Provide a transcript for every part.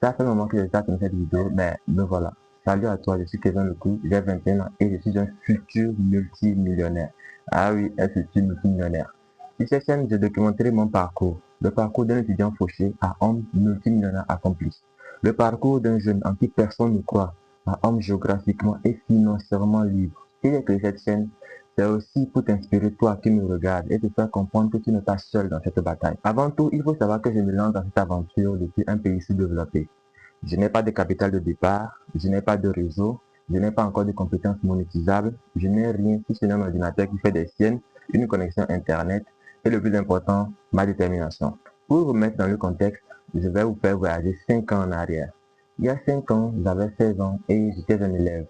Ça fait un moment que je starte cette vidéo, mais me voilà. Salut à toi, je suis Kevin Lecou, j'ai 21 ans et je suis un futur multimillionnaire. Ah oui, un futur multimillionnaire. Sur cette chaîne, je documenterai mon parcours. Le parcours d'un étudiant fauché à homme multimillionnaire accompli. Le parcours d'un jeune en qui personne ne croit à homme géographiquement et financièrement libre. Si j'ai créé cette chaîne, c'est aussi pour t'inspirer toi qui me regardes et te faire comprendre que tu n'es pas seul dans cette bataille. Avant tout, il faut savoir que je me lance dans cette aventure depuis un pays sous-développé. Je n'ai pas de capital de départ, je n'ai pas de réseau, je n'ai pas encore de compétences monétisables, je n'ai rien si ce n'est un ordinateur qui fait des siennes, une connexion internet et le plus important, ma détermination. Pour vous mettre dans le contexte, je vais vous faire voyager 5 ans en arrière. Il y a 5 ans, j'avais 16 ans et j'étais un élève.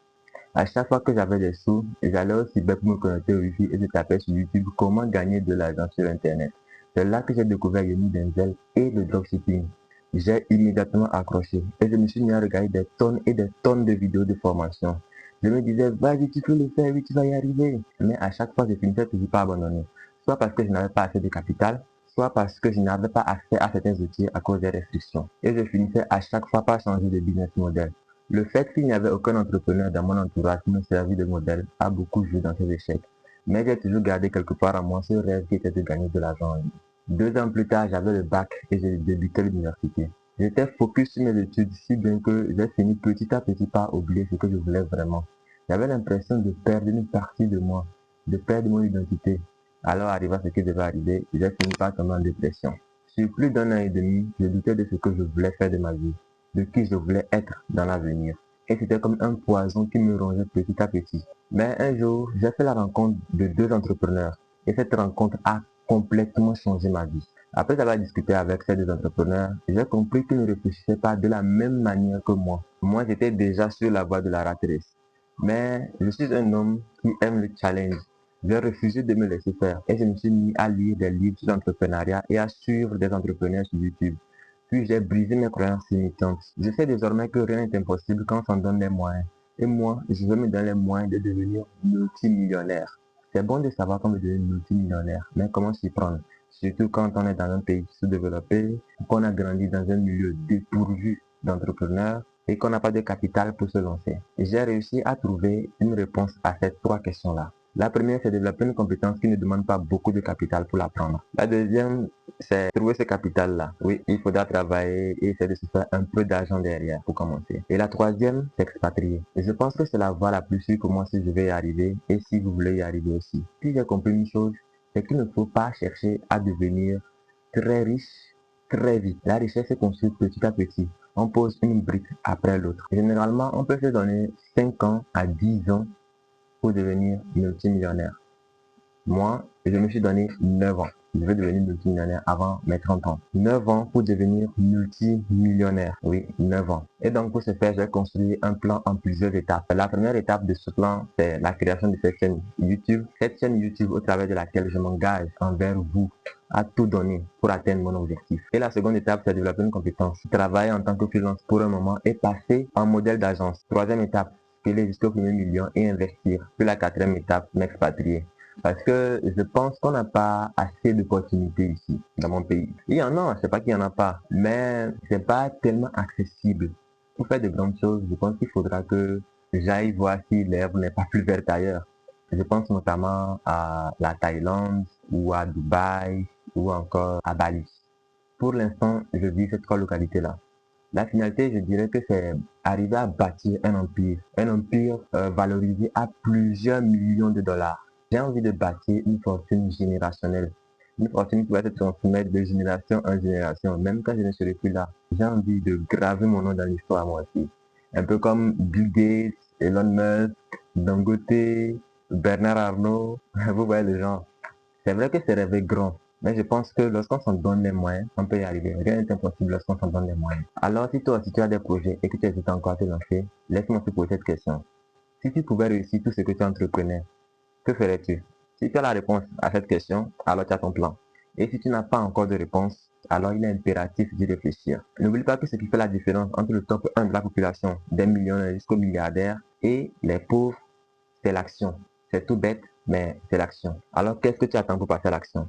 À chaque fois que j'avais des sous, j'allais au cyber pour me connecter au Wi-Fi et je tapais sur YouTube comment gagner de l'argent sur Internet. C'est là que j'ai découvert Yoni Denzel et le dropshipping. J'ai immédiatement accroché et je me suis mis à regarder des tonnes et des tonnes de vidéos de formation. Je me disais, vas-y, tu peux le faire, oui, tu vas y arriver. Mais à chaque fois, je finissais toujours par abandonner. Soit parce que je n'avais pas assez de capital, soit parce que je n'avais pas accès à certains outils à cause des restrictions. Et je finissais à chaque fois par changer de business model. Le fait qu'il n'y avait aucun entrepreneur dans mon entourage qui me servait de modèle a beaucoup joué dans ces échecs. Mais j'ai toujours gardé quelque part en moi ce rêve qui était de gagner de l'argent en ligne. 2 ans plus tard, j'avais le bac et j'ai débuté l'université. J'étais focus sur mes études si bien que j'ai fini petit à petit par oublier ce que je voulais vraiment. J'avais l'impression de perdre une partie de moi, de perdre mon identité. Alors arriva ce qui devait arriver, j'ai fini par tomber en dépression. Sur plus d'1 an et demi, je doutais de ce que je voulais faire de ma vie, de qui je voulais être dans l'avenir. Et c'était comme un poison qui me rongeait petit à petit. Mais un jour, j'ai fait la rencontre de 2 entrepreneurs. Et cette rencontre a complètement changé ma vie. Après avoir discuté avec ces 2 entrepreneurs, j'ai compris qu'ils ne réfléchissaient pas de la même manière que moi. Moi, j'étais déjà sur la voie de la rat race. Mais je suis un homme qui aime le challenge. J'ai refusé de me laisser faire et je me suis mis à lire des livres sur l'entrepreneuriat et à suivre des entrepreneurs sur YouTube. Puis j'ai brisé mes croyances limitantes. Je sais désormais que rien n'est impossible quand on s'en donne les moyens. Et moi, je veux me donner les moyens de devenir multimillionnaire. C'est bon de savoir qu'on veut devenir multimillionnaire, mais comment s'y prendre? Surtout quand on est dans un pays sous-développé, qu'on a grandi dans un milieu dépourvu d'entrepreneurs et qu'on n'a pas de capital pour se lancer. J'ai réussi à trouver une réponse à ces 3 questions-là. La première, c'est développer une compétence qui ne demande pas beaucoup de capital pour l'apprendre. La deuxième, c'est trouver ce capital-là. Oui, il faudra travailler et essayer de se faire un peu d'argent derrière pour commencer. Et la troisième, c'est expatrier. Et je pense que c'est la voie la plus sûre pour moi si je vais y arriver et si vous voulez y arriver aussi. Puis j'ai compris une chose, c'est qu'il ne faut pas chercher à devenir très riche très vite. La richesse se construit petit à petit. On pose une brique après l'autre. Généralement, on peut se donner 5 ans à 10 ans pour devenir multimillionnaire. Moi, je me suis donné 9 ans. Je vais devenir multimillionnaire avant mes 30 ans. 9 ans pour devenir multimillionnaire. Oui, 9 ans. Et donc, pour ce faire, j'ai construit un plan en plusieurs étapes. La première étape de ce plan, c'est la création de cette chaîne YouTube. Cette chaîne YouTube au travers de laquelle je m'engage envers vous à tout donner pour atteindre mon objectif. Et la seconde étape, c'est développer une compétence. Travailler en tant que freelance pour un moment et passer en modèle d'agence. Troisième étape, scaler jusqu'au premier million et investir. Puis la quatrième étape, m'expatrier. Parce que je pense qu'on n'a pas assez d'opportunités ici, dans mon pays. Il y en a, c'est pas qu'il y en a pas, mais c'est pas tellement accessible. Pour faire de grandes choses, je pense qu'il faudra que j'aille voir si l'herbe n'est pas plus verte ailleurs. Je pense notamment à la Thaïlande ou à Dubaï ou encore à Bali. Pour l'instant, je vis ces 3 localités-là. La finalité, je dirais que c'est arriver à bâtir un empire valorisé à plusieurs millions de dollars. J'ai envie de bâtir une fortune générationnelle, une fortune qui va se transmettre de génération en génération, même quand je ne serai plus là. J'ai envie de graver mon nom dans l'histoire moi aussi. Un peu comme Bill Gates, Elon Musk, Dangote, Bernard Arnault, vous voyez le genre. C'est vrai que c'est rêver grand, mais je pense que lorsqu'on s'en donne les moyens, on peut y arriver. Rien n'est impossible lorsqu'on s'en donne les moyens. Alors si toi aussi tu as des projets et que tu hésites encore à te lancer, laisse-moi te poser cette question. Si tu pouvais réussir tout ce que tu entreprenais, que ferais-tu? Si tu as la réponse à cette question, alors tu as ton plan. Et si tu n'as pas encore de réponse, alors il est impératif d'y réfléchir. N'oublie pas que ce qui fait la différence entre le top 1 de la population, des millionnaires jusqu'aux milliardaires, et les pauvres, c'est l'action. C'est tout bête, mais c'est l'action. Alors qu'est-ce que tu attends pour passer à l'action?